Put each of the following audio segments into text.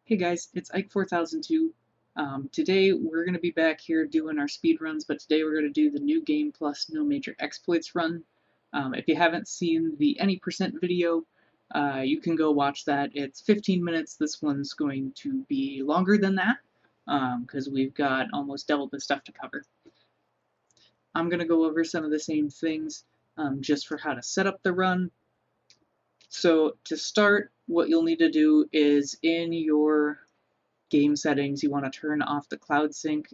Hey guys, it's Ike4002. Today we're going to be back here doing our speed runs, but today we're going to do the new game plus no major exploits run. If you haven't seen the any% video, you can go watch that. It's 15 minutes. This one's going to be longer than that because we've got almost double the stuff to cover. I'm going to go over some of the same things just for how to set up the run. So to start, what you'll need to do is in your game settings, you want to turn off the cloud sync,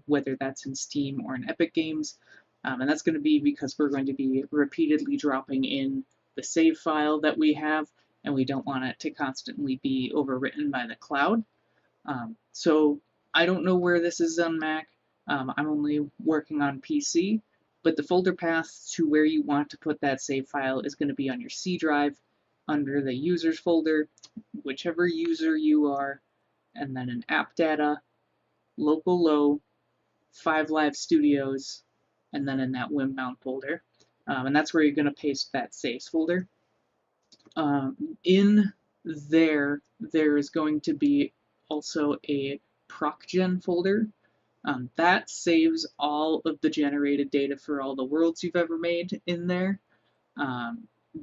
whether that's in Steam or in Epic Games. And that's going to be because we're going to be repeatedly dropping in the save file that we have, and we don't want it to constantly be overwritten by the cloud. So I don't know where this is on Mac. I'm only working on PC, but the folder path to where you want to put that save file is going to be on your C drive under the users folder, whichever user you are, and then in app data, local low, 5 live studios, and then in that Windbound folder. And that's where you're going to paste that saves folder. In there is going to be also a procgen folder. That saves all of the generated data for all the worlds you've ever made in there.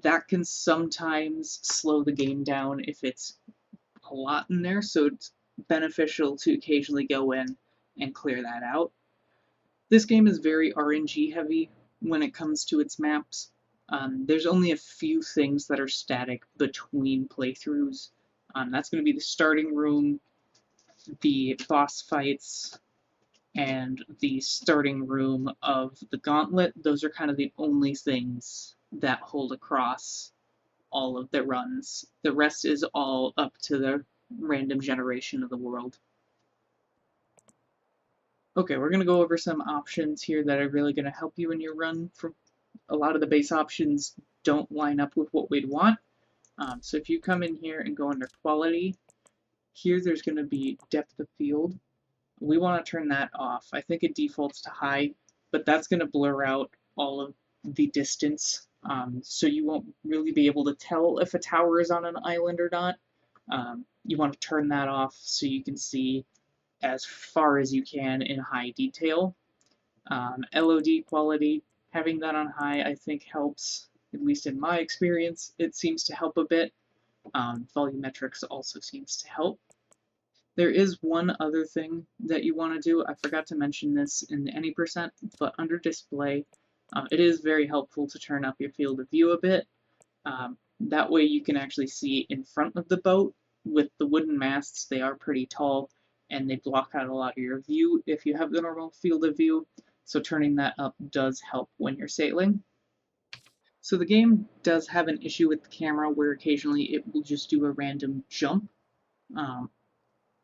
That can sometimes slow the game down if it's a lot in there, so it's beneficial to occasionally go in and clear that out. This game is very RNG heavy when it comes to its maps. There's only a few things that are static between playthroughs. That's going to be the starting room, the boss fights, and the starting room of the gauntlet. Those are kind of the only things that hold across all of the runs. The rest is all up to the random generation of the world. Okay, we're going to go over some options here that are really going to help you in your run. For a lot of the base options don't line up with what we'd want. So if you come in here and go under quality, here there's going to be depth of field. We want to turn that off. I think it defaults to high, but that's going to blur out all of the distance. So you won't really be able to tell if a tower is on an island or not. You want to turn that off so you can see as far as you can in high detail. LOD quality, having that on high I think helps, at least in my experience. It seems to help a bit. Volumetrics also seems to help. There is one other thing that you want to do. I forgot to mention this in the any%, but under display, it is very helpful to turn up your field of view a bit. That way you can actually see in front of the boat. With the wooden masts, they are pretty tall, and they block out a lot of your view if you have the normal field of view. So turning that up does help when you're sailing. So the game does have an issue with the camera where occasionally it will just do a random jump.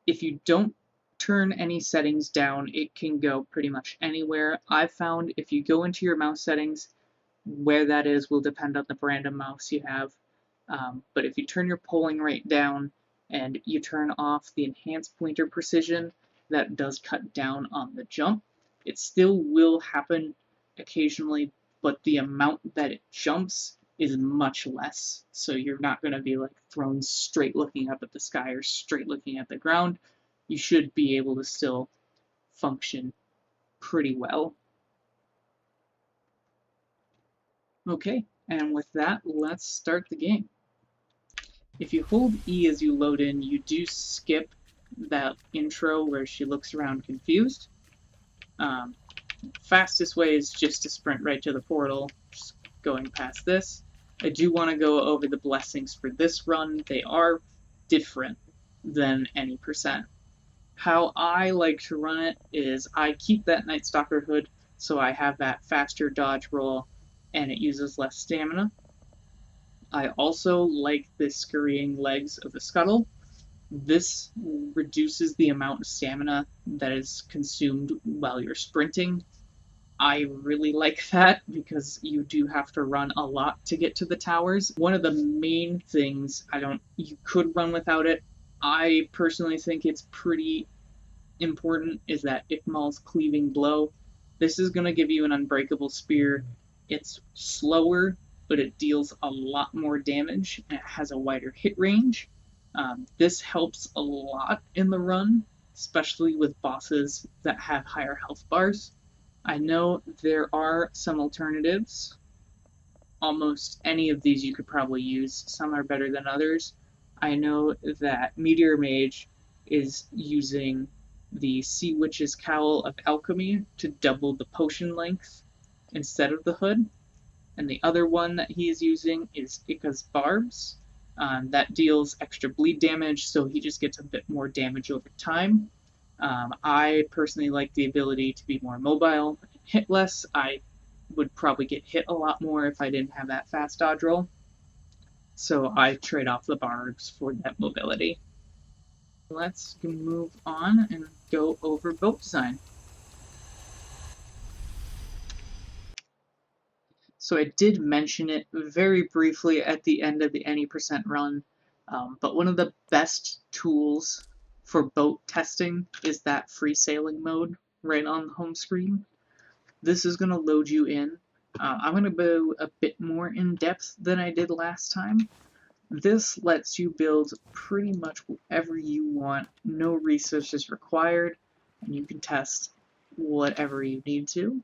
If you don't turn any settings down, it can go pretty much anywhere. I've found if you go into your mouse settings, where that is will depend on the brand of mouse you have. But if you turn your polling rate down and you turn off the enhanced pointer precision, that does cut down on the jump. It still will happen occasionally, but the amount that it jumps is much less. So you're not going to be like thrown straight looking up at the sky or straight looking at the ground. You should be able to still function pretty well. Okay, and with that, let's start the game. If you hold E as you load in, you do skip that intro where she looks around confused. Fastest way is just to sprint right to the portal, just going past this. I do want to go over the blessings for this run. They are different than any%. How I like to run it is I keep that Night Stalker hood, so I have that faster dodge roll, and it uses less stamina. I also like the scurrying legs of the scuttle. This reduces the amount of stamina that is consumed while you're sprinting. I really like that because you do have to run a lot to get to the towers. One of the main things, you could run without it. I personally think it's pretty important is that Ikmal's cleaving blow. This is going to give you an unbreakable spear. It's slower, but it deals a lot more damage and it has a wider hit range. This helps a lot in the run, especially with bosses that have higher health bars. I know there are some alternatives. Almost any of these you could probably use. Some are better than others. I know that MeteorMage is using the Sea Witch's Cowl of Alchemy to double the potion length instead of the hood. And the other one that he is using is Ika's Barbs. That deals extra bleed damage, so he just gets a bit more damage over time. I personally like the ability to be more mobile and hit less. I would probably get hit a lot more if I didn't have that fast dodge roll. So I trade off the barbs for that mobility. Let's move on and go over boat design. So I did mention it very briefly at the end of the any% run, but one of the best tools for boat testing is that free sailing mode right on the home screen. This is going to load you in. I'm going to go a bit more in depth than I did last time. This lets you build pretty much whatever you want, no resources required, and you can test whatever you need to.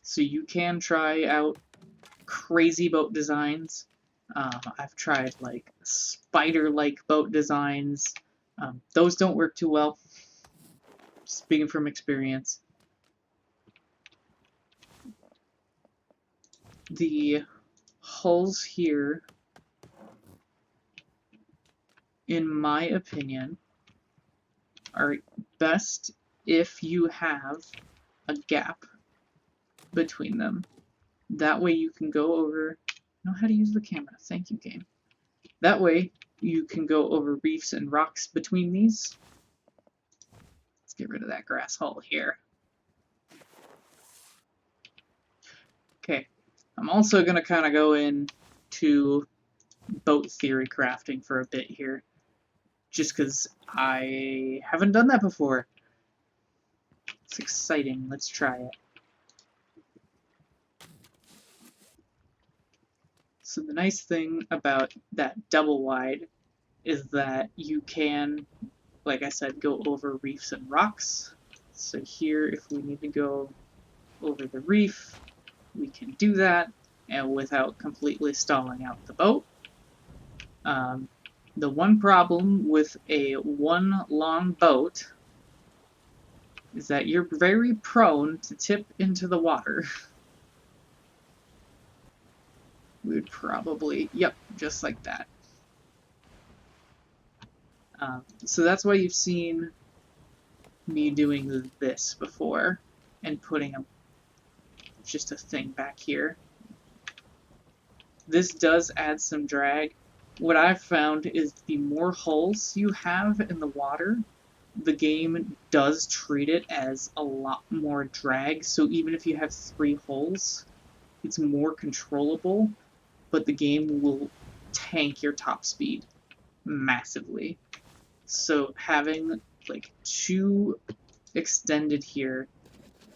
So you can try out crazy boat designs. I've tried like spider-like boat designs. Those don't work too well, speaking from experience. The hulls here, in my opinion, are best if you have a gap between them. That way you can go over, know how to use the camera, thank you game. That way you can go over reefs and rocks between these. Let's get rid of that grass hull here. Okay, I'm also going to kind of go into boat theory crafting for a bit here, just because I haven't done that before. It's exciting, let's try it. So the nice thing about that double wide is that you can, like I said, go over reefs and rocks. So here, if we need to go over the reef, we can do that, and without completely stalling out the boat. The one problem with a one long boat is that you're very prone to tip into the water. We would probably, yep, just like that. So that's why you've seen me doing this before and putting just a thing back here. This does add some drag. What I've found is the more hulls you have in the water, the game does treat it as a lot more drag. So even if you have 3 hulls, it's more controllable, but the game will tank your top speed massively. So having like 2 extended here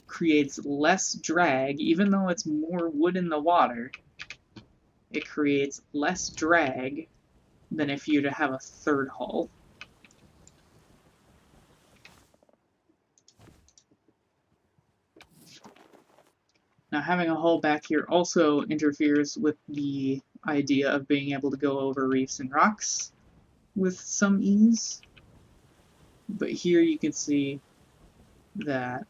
creates less drag, even though it's more wood in the water. It creates less drag than if you were to have a 3rd hull. Now having a hull back here also interferes with the idea of being able to go over reefs and rocks with some ease. But here you can see that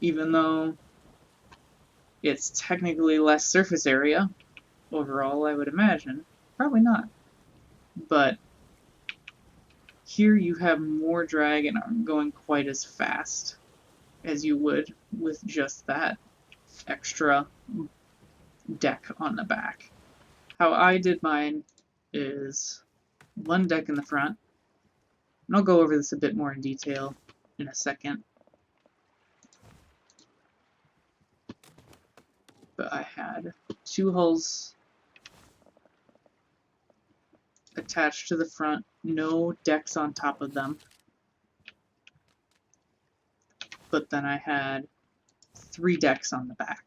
even though it's technically less surface area overall, I would imagine, probably not, but here you have more drag and aren't going quite as fast as you would with just that extra deck on the back. How I did mine is 1 deck in the front, and I'll go over this a bit more in detail in a second. But I had 2 hulls attached to the front, no decks on top of them. But then I had 3 decks on the back.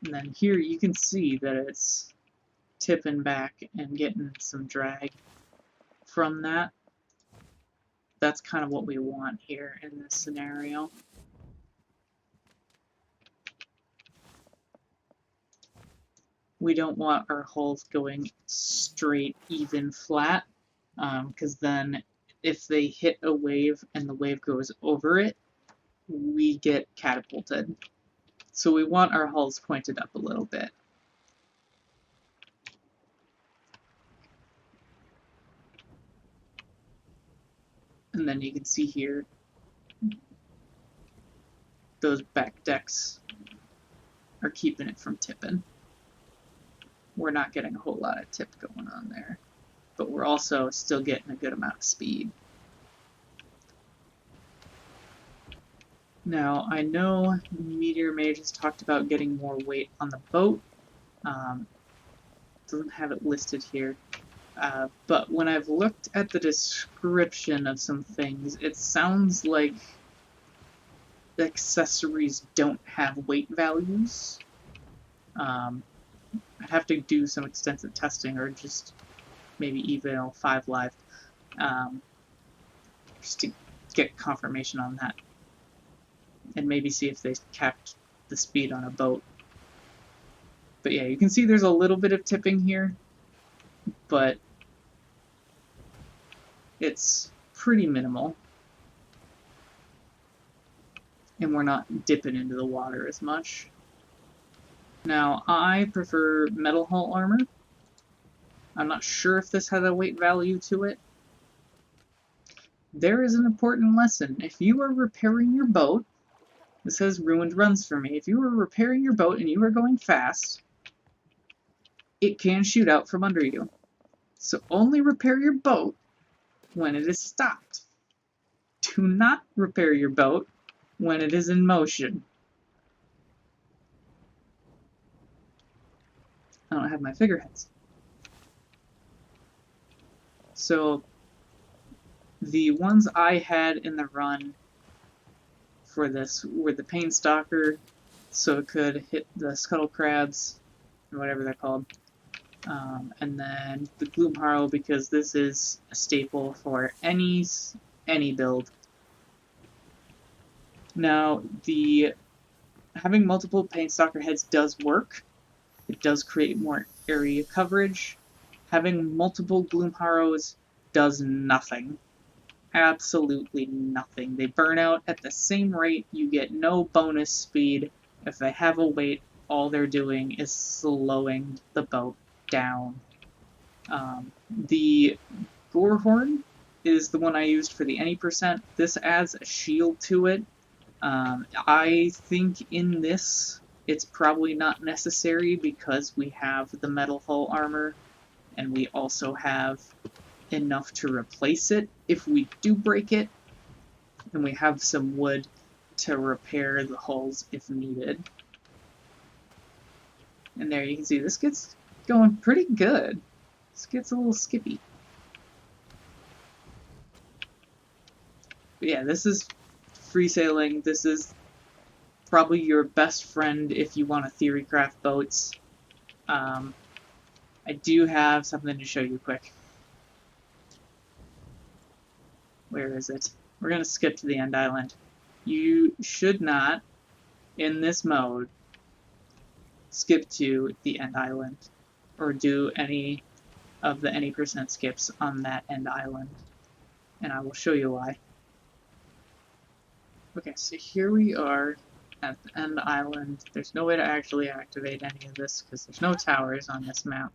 And then here you can see that it's tipping back and getting some drag from that. That's kind of what we want here in this scenario. We don't want our hulls going straight, even, flat, because then if they hit a wave and the wave goes over it, we get catapulted. So we want our hulls pointed up a little bit. And then you can see here, those back decks are keeping it from tipping. We're not getting a whole lot of tip going on there, but we're also still getting a good amount of speed. Now, I know MeteorMage has talked about getting more weight on the boat. Doesn't have it listed here. But when I've looked at the description of some things, it sounds like the accessories don't have weight values. I'd have to do some extensive testing, or just maybe eval 5 live, just to get confirmation on that. And maybe see if they capped the speed on a boat. But yeah, you can see there's a little bit of tipping here, but it's pretty minimal. And we're not dipping into the water as much. Now, I prefer metal hull armor. I'm not sure if this has a weight value to it. There is an important lesson. If you are repairing your boat, this says ruined runs for me. If you are repairing your boat and you are going fast, it can shoot out from under you. So only repair your boat when it is stopped. Do not repair your boat when it is in motion. I don't have my figureheads. So the ones I had in the run for this were the Pain Stalker, so it could hit the Scuttle Crabs, or whatever they're called. And then the Gloom Harrow, because this is a staple for any build. Now, having multiple Pain Stalker heads does work. It does create more area coverage. Having multiple Gloom Harrows does nothing. Absolutely nothing. They burn out at the same rate. You get no bonus speed. If they have a weight, all they're doing is slowing the boat down. The Gorehorn is the one I used for the any %. This adds a shield to it. I think in this, it's probably not necessary because we have the metal hull armor, and we also have enough to replace it if we do break it, and we have some wood to repair the hulls if needed. And there you can see this gets going pretty good. This gets a little skippy. But yeah, this is free sailing. This is probably your best friend if you want to theory craft boats. I do have something to show you quick. Where is it? We're going to skip to the end island. You should not, in this mode, skip to the end island, or do any of the any % skips on that end island. And I will show you why. Okay, so here we are at the end island. There's no way to actually activate any of this because there's no towers on this map.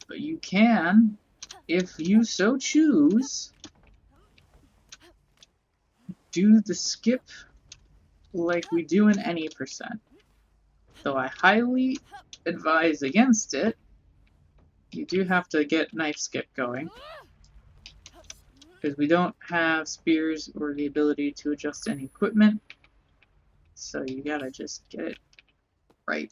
But you can, if you so choose, do the skip like we do in any %. Though I highly advise against it, you do have to get knife skip going, because we don't have spears or the ability to adjust any equipment, so you gotta just get it right.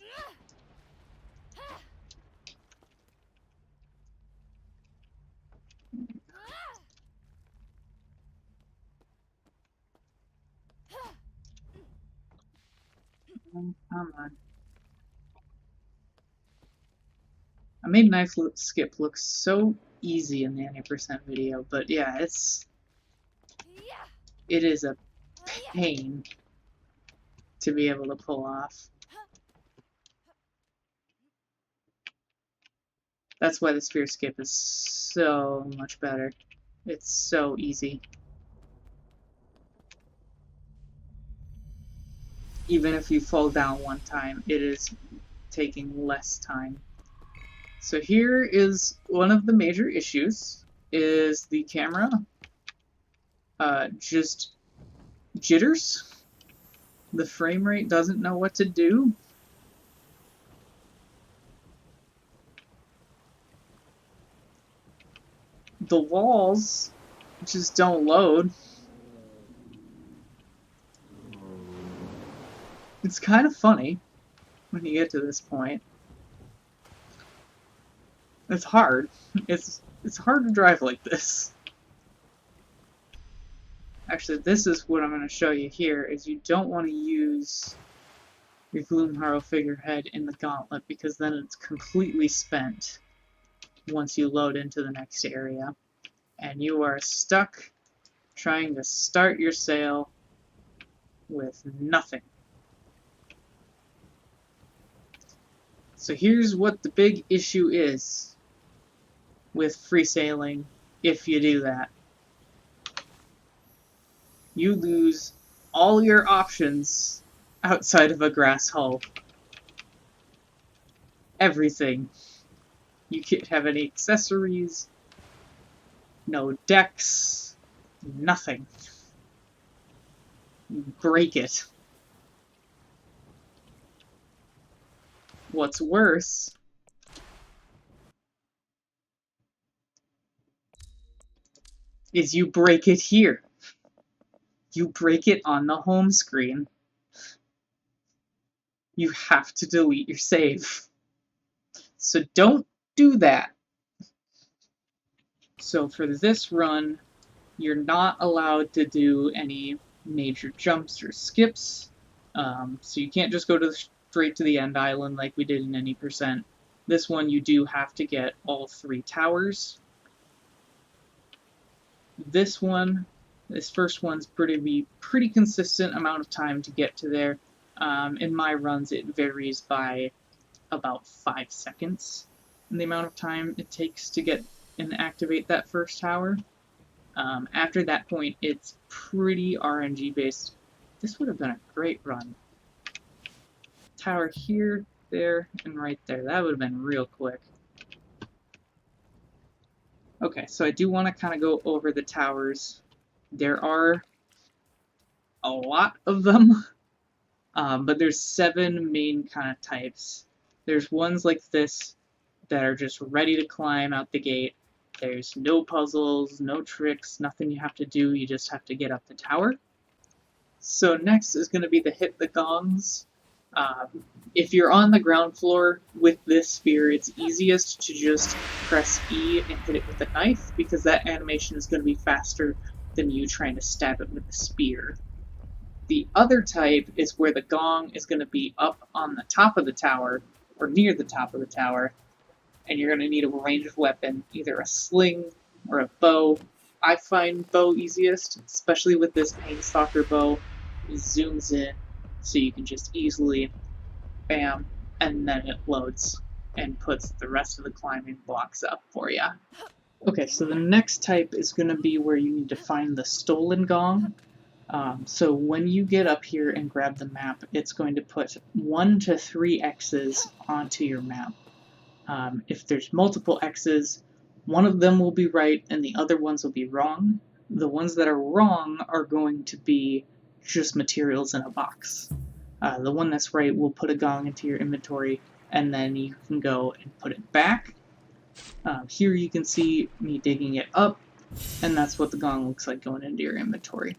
Come on. I made knife skip look so easy in the 90% video, but yeah, it is a pain to be able to pull off. That's why the spear skip is so much better. It's so easy. Even if you fall down one time, it is taking less time. So here is one of the major issues, is the camera just jitters. The frame rate doesn't know what to do. The walls just don't load. It's kind of funny when you get to this point. It's hard. It's hard to drive like this. Actually, this is what I'm going to show you here, is you don't want to use your Gloomharrow figurehead in the gauntlet, because then it's completely spent once you load into the next area. And you are stuck trying to start your sail with nothing. So here's what the big issue is with free sailing if you do that. You lose all your options outside of a grass hull. Everything. You can't have any accessories, no decks, nothing. You break it. What's worse is you break it here. You break it on the home screen. You have to delete your save. So don't do that. So for this run, you're not allowed to do any major jumps or skips. So you can't just go straight to the end island like we did in NE%. This one you do have to get all 3 towers. This first one's pretty consistent amount of time to get to there. In my runs, it varies by about 5 seconds in the amount of time it takes to get and activate that first tower. After that point, it's pretty RNG based. This would have been a great run. Tower here, there, and right there. That would have been real quick. Okay, so I do want to kind of go over the towers. There are a lot of them, but there's 7 main kind of types. There's ones like this that are just ready to climb out the gate. There's no puzzles, no tricks, nothing you have to do, you just have to get up the tower. So next is going to be the hit the gongs. If you're on the ground floor with this spear, it's easiest to just press E and hit it with a knife, because that animation is going to be faster than you trying to stab it with a spear. The other type is where the gong is going to be up on the top of the tower, or near the top of the tower, and you're going to need a ranged weapon, either a sling or a bow. I find bow easiest, especially with this Painstalker bow. It zooms in, so you can just easily, bam, and then it loads and puts the rest of the climbing blocks up for you. Okay, so the next type is going to be where you need to find the stolen gong. So when you get up here and grab the map, it's going to put 1 to 3 X's onto your map. If there's multiple X's, one of them will be right and the other ones will be wrong. The ones that are wrong are going to be just materials in a box. The one that's right will put a gong into your inventory, and then you can go and put it back. Here you can see me digging it up, and that's what the gong looks like going into your inventory.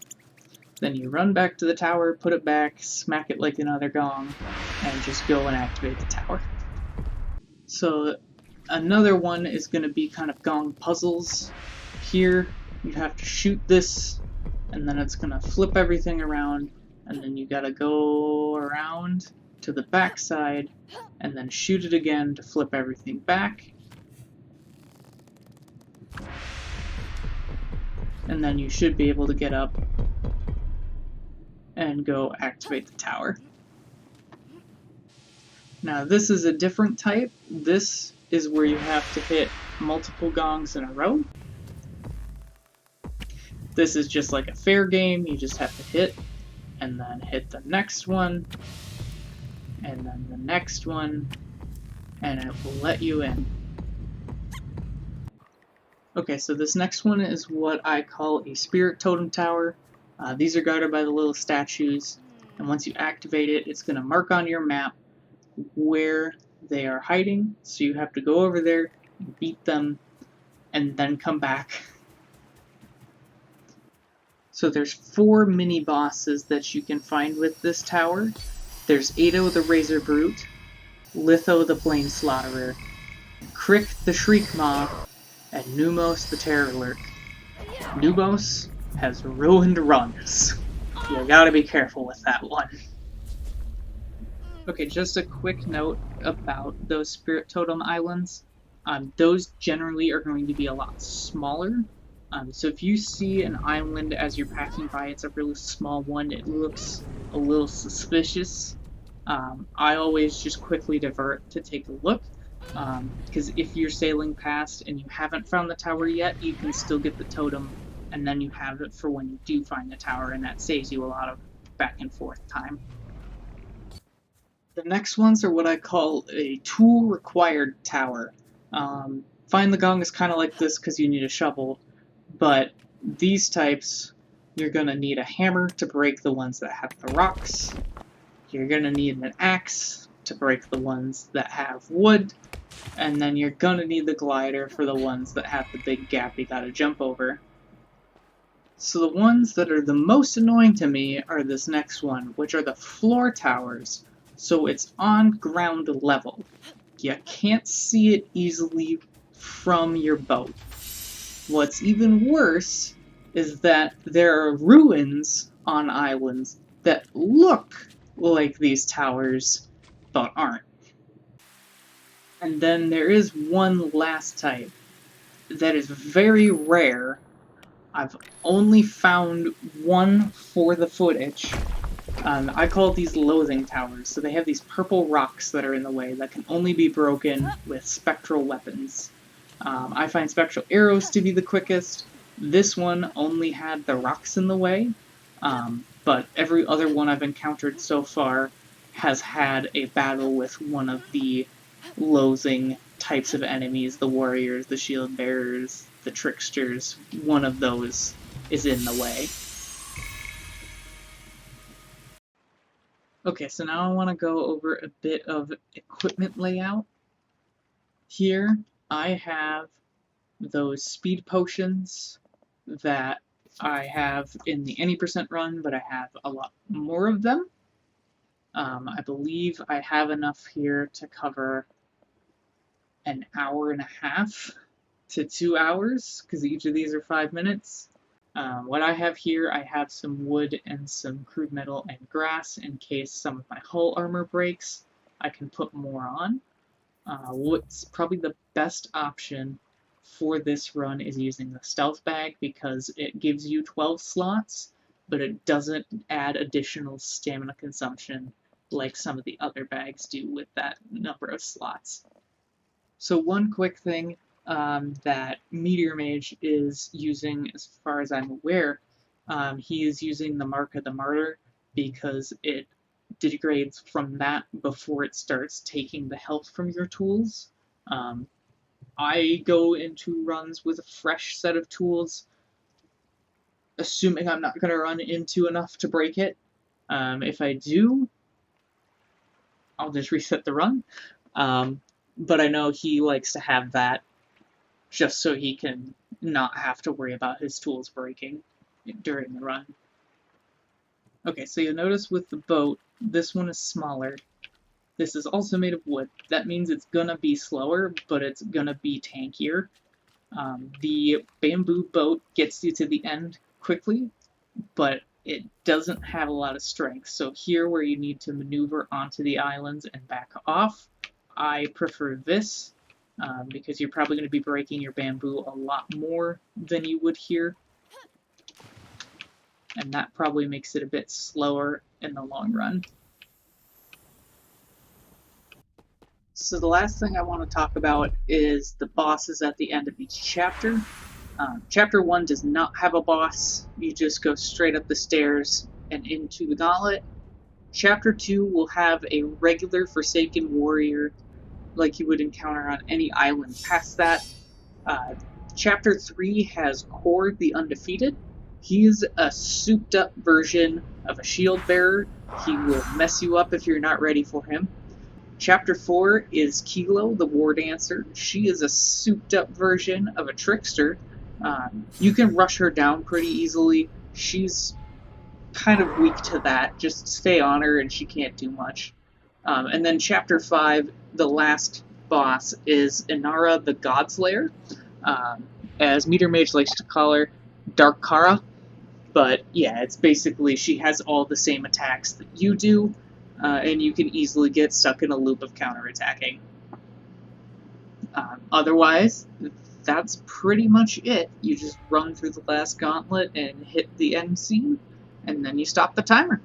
Then you run back to the tower, put it back, smack it like another gong, and just go and activate the tower. So another one is going to be kind of gong puzzles. Here you have to shoot this, and then it's going to flip everything around, and then you got to go around to the back side and then shoot it again to flip everything back. and then you should be able to get up and go activate the tower. Now this is a different type. This is where you have to hit multiple gongs in a row. This is just like a fair game. You just have to hit and then hit the next one and then the next one, and it will let you in. Okay, so this next one is what I call a spirit totem tower. These are guarded by the little statues, and once you activate it, it's going to mark on your map where they are hiding, so you have to go over there, beat them, and then come back. So there's 4 mini bosses that you can find with this tower. There's Ado the Razor Brute, Litho the Flame Slaughterer, Crick the Shriek Maw, and Numos the Terror Lurk. Numos has ruined runs. You gotta be careful with that one. Okay, just a quick note about those Spirit Totem Islands. Those generally are going to be a lot smaller. So if you see an island as you're passing by, it's a really small one, it looks a little suspicious. I always just quickly divert to take a look, because if you're sailing past and you haven't found the tower yet, you can still get the totem, and then you have it for when you do find the tower, and that saves you a lot of back and forth time. The next ones are what I call a tool required tower. Find the gong is kind of like this because you need a shovel, but these types, you're going to need a hammer to break the ones that have the rocks. You're going to need an axe to break the ones that have wood, and then you're going to need the glider for the ones that have the big gap you got to jump over. So the ones that are the most annoying to me are this next one, which are the floor towers. So it's on ground level. You can't see it easily from your boat. What's even worse is that there are ruins on islands that look like these towers, but aren't. And then there is one last type that is very rare. I've only found one for the footage. I call these loathing towers. So they have these purple rocks that are in the way that can only be broken with spectral weapons. I find spectral arrows to be the quickest. This one only had the rocks in the way, but every other one I've encountered so far has had a battle with one of the loathing types of enemies, the warriors, the shield bearers, the tricksters. One of those is in the way. Okay, so now I want to go over a bit of equipment layout. Here I have those speed potions that I have in the any % run, but I have a lot more of them. I believe I have enough here to cover an hour and a half to 2 hours, because each of these are 5 minutes. What I have here, I have some wood and some crude metal and grass in case some of my hull armor breaks. I can put more on. What's probably the best option for this run is using the stealth bag, because it gives you 12 slots, but it doesn't add additional stamina consumption like some of the other bags do with that number of slots. So one quick thing that MeteorMage is using, as far as I'm aware, he is using the Mark of the Martyr because it degrades from that before it starts taking the health from your tools. I go into runs with a fresh set of tools, assuming I'm not going to run into enough to break it. If I do, I'll just reset the run. But I know he likes to have that just so he can not have to worry about his tools breaking during the run. Okay, so you'll notice with the boat, this one is smaller. This is also made of wood. That means it's gonna be slower, but it's gonna be tankier. The bamboo boat gets you to the end quickly, but it doesn't have a lot of strength. So here, where you need to maneuver onto the islands and back off, I prefer this, because you're probably going to be breaking your bamboo a lot more than you would here. and that probably makes it a bit slower in the long run. So the last thing I want to talk about is the bosses at the end of each chapter. Chapter 1 does not have a boss. You just go straight up the stairs and into the gauntlet. Chapter 2 will have a regular Forsaken Warrior like you would encounter on any island past that. Chapter 3 has Cord the Undefeated. He is a souped up version of a shield bearer. He will mess you up if you're not ready for him. Chapter 4 is Kilo the War Dancer. She is a souped up version of a trickster. You can rush her down pretty easily. She's kind of weak to that. Just stay on her and she can't do much. And then Chapter 5, the last boss, is Inara the Godslayer. As MeteorMage likes to call her, Dark Kara. But yeah, it's basically she has all the same attacks that you do, and you can easily get stuck in a loop of counterattacking. Otherwise, that's pretty much it. You just run through the last gauntlet and hit the end scene, and then you stop the timer.